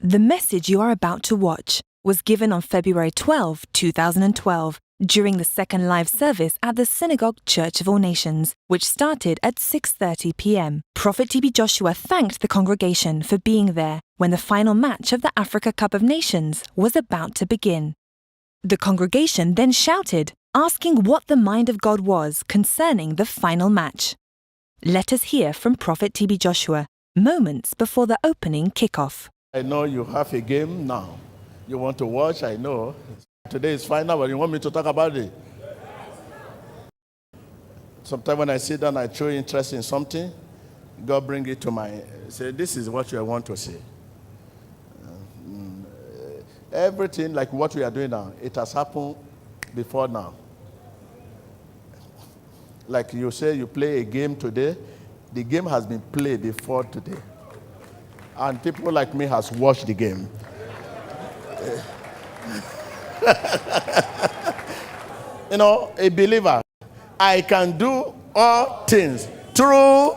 The message you are about to watch was given on February 12, 2012, during the second live service at the Synagogue Church of All Nations, which started at 6:30 p.m. Prophet TB Joshua thanked the congregation for being there when the final match of the Africa Cup of Nations was about to begin. The congregation then shouted, asking what the mind of God was concerning the final match. Let us hear from Prophet TB Joshua moments before the opening kickoff. I know you have a game now. You want to watch, I know. Today is final, but you want me to talk about it? Sometimes when I sit down, I show interest in something. God bring it to my, say, this is what you want to see. Everything like what we are doing now, it has happened before now. Like you say, you play a game today, the game has been played before today. And people like me has watched the game. You know, a believer, I can do all things through.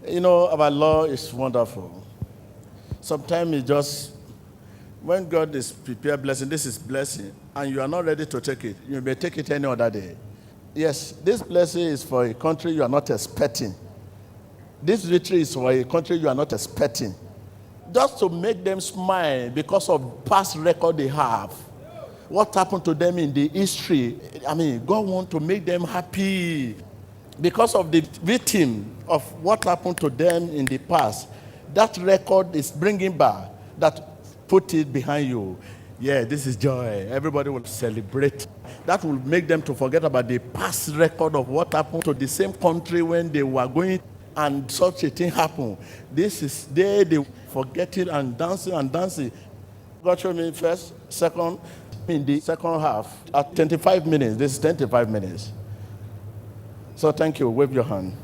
You know, our law is wonderful. Sometimes it just, when God is prepared blessing, this is blessing, and you are not ready to take it, you may take it any other day. Yes, this blessing is for a country you are not expecting. This victory is for a country you are not expecting. Just to make them smile because of past record they have. What happened to them in the history. I mean, God wants to make them happy. Because of the victim of what happened to them in the past. That record is bringing back. That put it behind you. Yeah, this is joy. Everybody will celebrate. That will make them to forget about the past record of what happened to the same country when they were going and such a thing happened. This is they forget it and dancing and dancing. God showed me first, second, in the second half at 25 minutes. This is 25 minutes. So thank you. Wave your hand.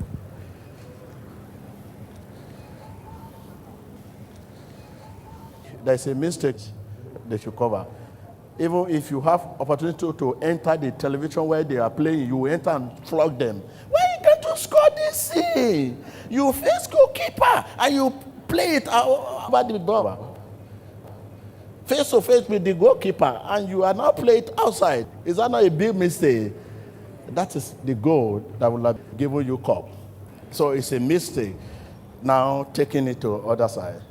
There's a mistake they should cover. Even if you have opportunity to enter the television where they are playing, you enter and flog them. Why you going to score this thing? You face goalkeeper and you play it about the ball. Face to face with the goalkeeper and you are now playing it outside. Is that not a big mistake? That is the goal that will have given you cup. So it's a mistake now taking it to other side.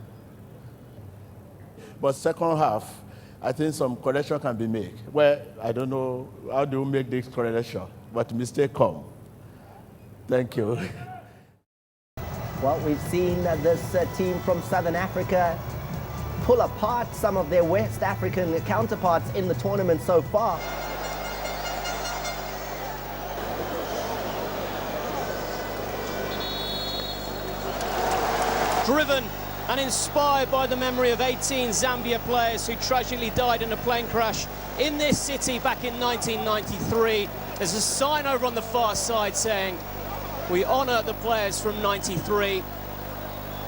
But second half, I think some correction can be made. Well, I don't know how do you make this correction, but mistake come. Thank you. Well, we've seen this team from Southern Africa pull apart some of their West African counterparts in the tournament so far. Driven and inspired by the memory of 18 Zambia players who tragically died in a plane crash in this city back in 1993. There's a sign over on the far side saying, we honour the players from 93.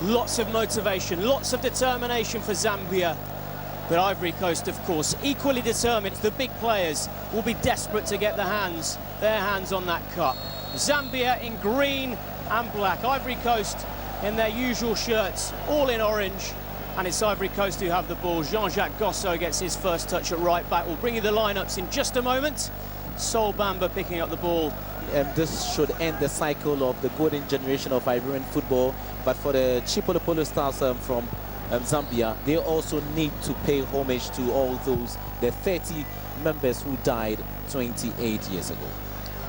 Lots of motivation, lots of determination for Zambia. But Ivory Coast, of course, equally determined. The big players will be desperate to get their hands on that cup. Zambia in green and black. Ivory Coast in their usual shirts, all in orange. And it's Ivory Coast who have the ball. Jean-Jacques Gosso gets his first touch at right back. We'll bring you the lineups in just a moment. Sol Bamba picking up the ball. This should end the cycle of the golden generation of Ivorian football. But for the Chipolo Polo Stars from Zambia, they also need to pay homage to all those, the 30 members who died 28 years ago.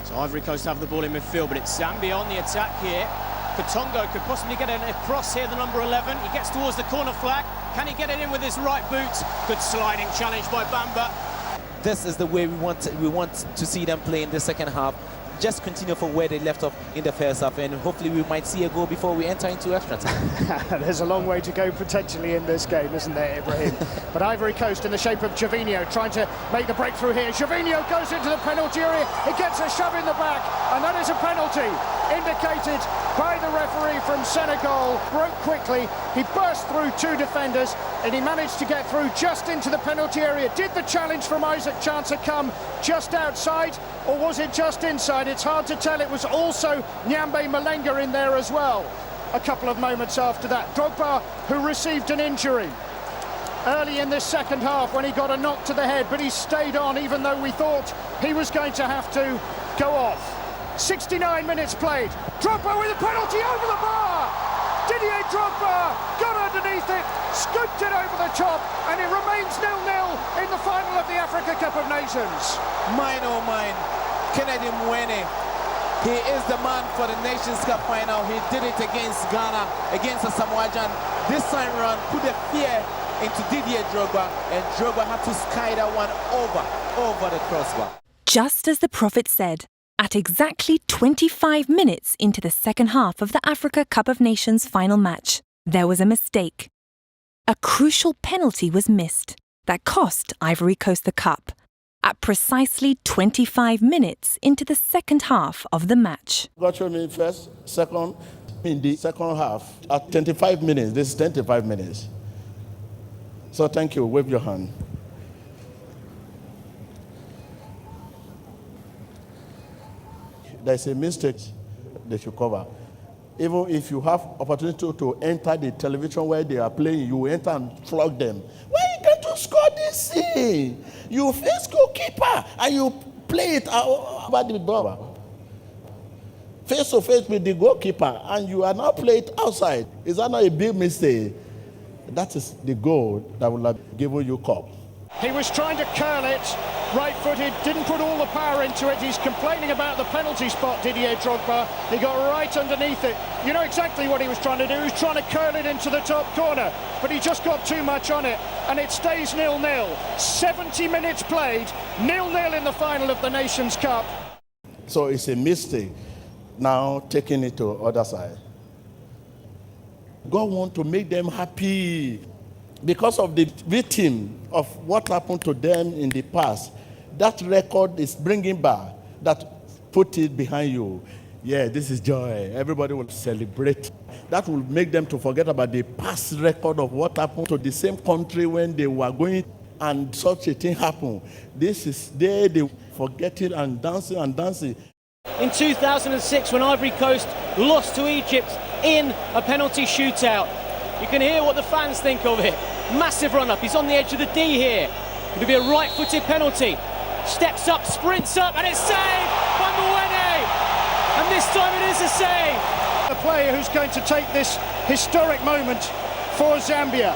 So Ivory Coast have the ball in midfield, but it's Zambia on the attack here. Katongo could possibly get it across here, the number 11. He gets towards the corner flag. Can he get it in with his right boot? Good sliding challenge by Bamba. This is the way we want to see them play in the second half. Just continue for where they left off in the first half, and hopefully we might see a goal before we enter into extra time. There's a long way to go potentially in this game, isn't there, Ibrahim? But Ivory Coast in the shape of Gervinho trying to make the breakthrough here. Gervinho goes into the penalty area. He gets a shove in the back. And that is a penalty indicated by the referee from Senegal. Broke quickly, he burst through two defenders and he managed to get through just into the penalty area. Did the challenge from Isaac Chancer come just outside or was it just inside? It's hard to tell. It was also Nyambe Malenga in there as well. A couple of moments after that, Drogba, who received an injury early in this second half when he got a knock to the head, but he stayed on even though we thought he was going to have to go off. 69 minutes played. Drogba with a penalty over the bar. Didier Drogba got underneath it, scooped it over the top, and it remains 0-0 in the final of the Africa Cup of Nations. Mine, oh mine, Kennedy Mwene. He is the man for the Nations Cup final. He did it against Ghana, against the Samoajan. This time round, put a fear into Didier Drogba, and Drogba had to sky that one over the crossbar. Just as the prophet said, at exactly 25 minutes into the second half of the Africa Cup of Nations final match, there was a mistake. A crucial penalty was missed that cost Ivory Coast the cup at precisely 25 minutes into the second half of the match. God showed me first, second, in the second half, at 25 minutes. This is 25 minutes. So thank you. Wave your hand. There's a mistake they should cover. Even if you have opportunity to enter the television where they are playing, you enter and flog them. Why you get to score this thing? You face goalkeeper and you play it over the ball. Face to face with the goalkeeper and you are now playing it outside. Is that not a big mistake? That is the goal that will have given you cup. He was trying to curl it, right-footed, didn't put all the power into it. He's complaining about the penalty spot, Didier Drogba. He got right underneath it. You know exactly what he was trying to do. He was trying to curl it into the top corner, but he just got too much on it, and it stays 0-0. 70 minutes played, 0-0 in the final of the Nations Cup. So it's a mistake now taking it to the other side. God wants to make them happy because of the victim of what happened to them in the past. That record is bringing back, that put it behind you. Yeah, this is joy. Everybody will celebrate. That will make them to forget about the past record of what happened to the same country when they were going and such a thing happened. This is they forget it and dancing and dancing. In 2006, when Ivory Coast lost to Egypt in a penalty shootout, you can hear what the fans think of it. Massive run-up. He's on the edge of the D here. Going to be a right-footed penalty. Steps up, sprints up, and it's saved by Mwene. And this time it is a save. The player who's going to take this historic moment for Zambia.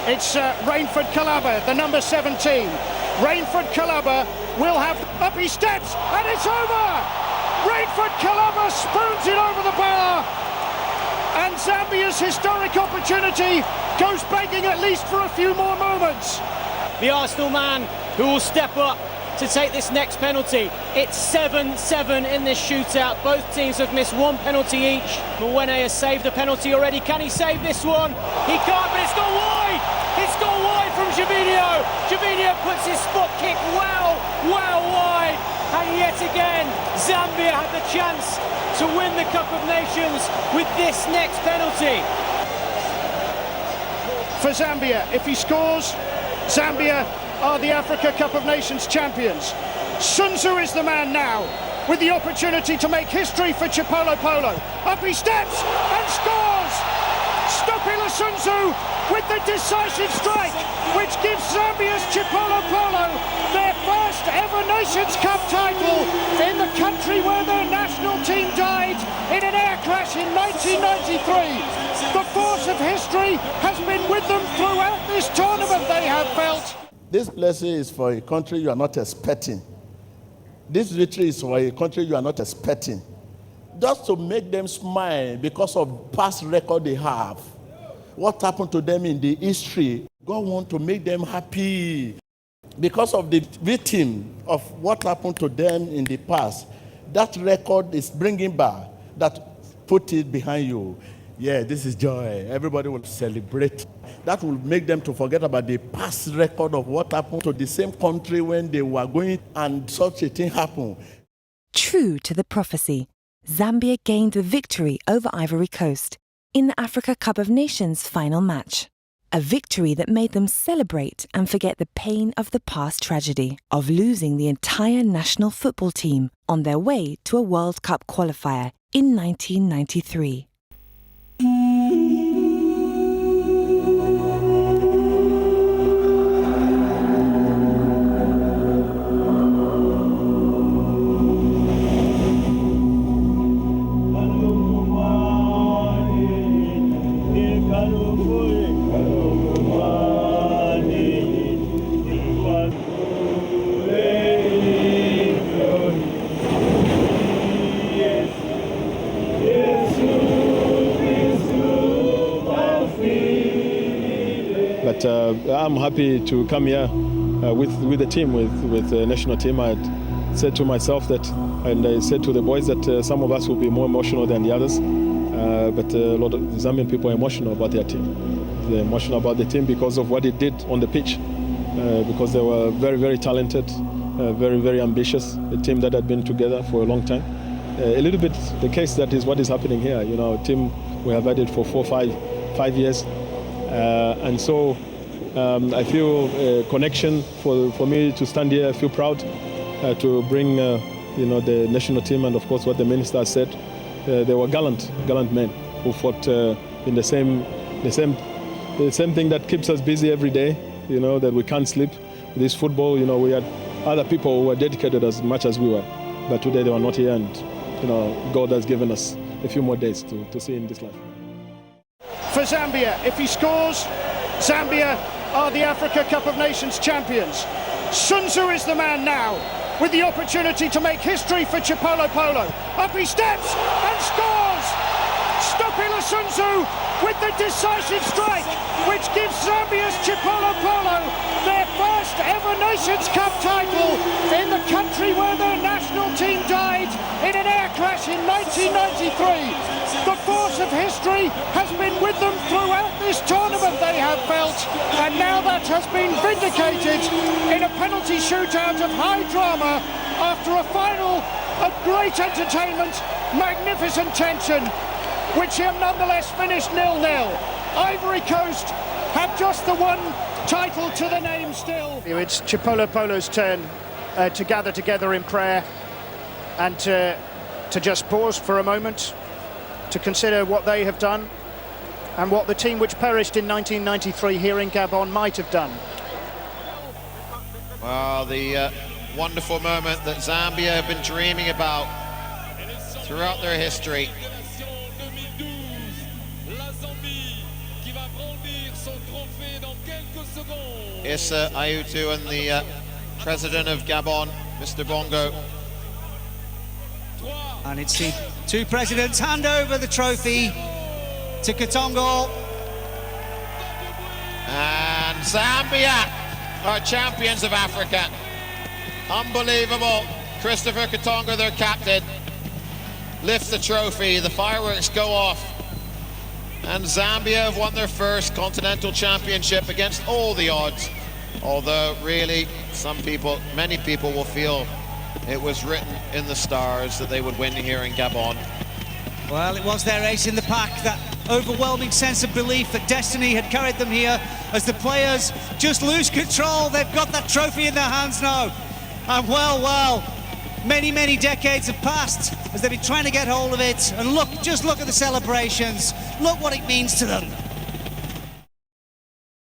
It's Rainford Kalaba, the number 17. Rainford Kalaba will have... Up he steps, and it's over! Rainford Kalaba spoons it over the bar. And Zambia's historic opportunity goes begging at least for a few more moments. The Arsenal man who will step up to take this next penalty. It's 7-7 in this shootout. Both teams have missed one penalty each. Mwene has saved a penalty already. Can he save this one? He can't, but it's gone wide! It's gone wide from Javinho. Javinho puts his spot kick well wide. And yet again, Zambia had the chance to win the Cup of Nations with this next penalty. For Zambia, if he scores, Zambia are the Africa Cup of Nations champions. Sun Tzu is the man now, with the opportunity to make history for Chipolo Polo. Up he steps and scores! Stopila Sun Tzu with the decisive strike, which gives Zambia's Chipolo Polo their first ever Nations Cup title in the country where their national team died in an air crash in 1993. The force of history has been with them throughout this tournament, they have felt. This blessing is for a country you are not expecting. This victory is for a country you are not expecting. Just to make them smile because of past record they have. What happened to them in the history, God wants to make them happy. Because of the victim of what happened to them in the past, that record is bringing back, that put it behind you. Yeah, this is joy. Everybody will celebrate. That will make them to forget about the past record of what happened to the same country when they were going and such a thing happened. True to the prophecy, Zambia gained the victory over Ivory Coast in the Africa Cup of Nations final match. A victory that made them celebrate and forget the pain of the past tragedy of losing the entire national football team on their way to a World Cup qualifier in 1993. But I'm happy to come here with the team, with the national team. I had said to myself that, and I said to the boys that some of us will be more emotional than the others. But a lot of Zambian people are emotional about their team. They're emotional about the team because of what it did on the pitch, because they were very, very talented, very, very ambitious, a team that had been together for a long time. A little bit the case that is what is happening here. You know, a team we have had it for 5 years. And so I feel a connection for me to stand here. I feel proud to bring the national team, and of course what the minister said. They were gallant men who fought in the same thing that keeps us busy every day. You know, that we can't sleep. This football, you know, we had other people who were dedicated as much as we were, but today they were not here, and you know, God has given us a few more days to see in this life. For Zambia, if he scores, Zambia are the Africa Cup of Nations champions. Sun Tzu is the man now, with the opportunity to make history for Chipolo Polo. Up he steps and scores! Stopila Sun Tzu with the decisive strike, which gives Zambia's Chipolo Polo their first ever Nations Cup title in the country where their national team died in an air crash in 1993. The force of history has been with them throughout this tournament, they have felt, and now that has been vindicated in a penalty shootout of high drama after a final of great entertainment, magnificent tension, which nonetheless finished 0-0. Ivory Coast have just the one title to the name still. It's Chipolo Polo's turn to gather together in prayer and to just pause for a moment to consider what they have done and what the team which perished in 1993 here in Gabon might have done. Well, the wonderful moment that Zambia have been dreaming about throughout their history. Issa Ayutu and the president of Gabon, Mr. Bongo. And it's the two presidents hand over the trophy to Katongo. And Zambia are champions of Africa. Unbelievable. Christopher Katongo, their captain, lifts the trophy. The fireworks go off. And Zambia have won their first continental championship against all the odds. Although really, many people will feel it was written in the stars that they would win here in Gabon. Well, it was their ace in the pack, that overwhelming sense of belief that destiny had carried them here. As the players just lose control, they've got that trophy in their hands now. And well, many decades have passed as they've been trying to get hold of it. And just look at the celebrations. Look what it means to them.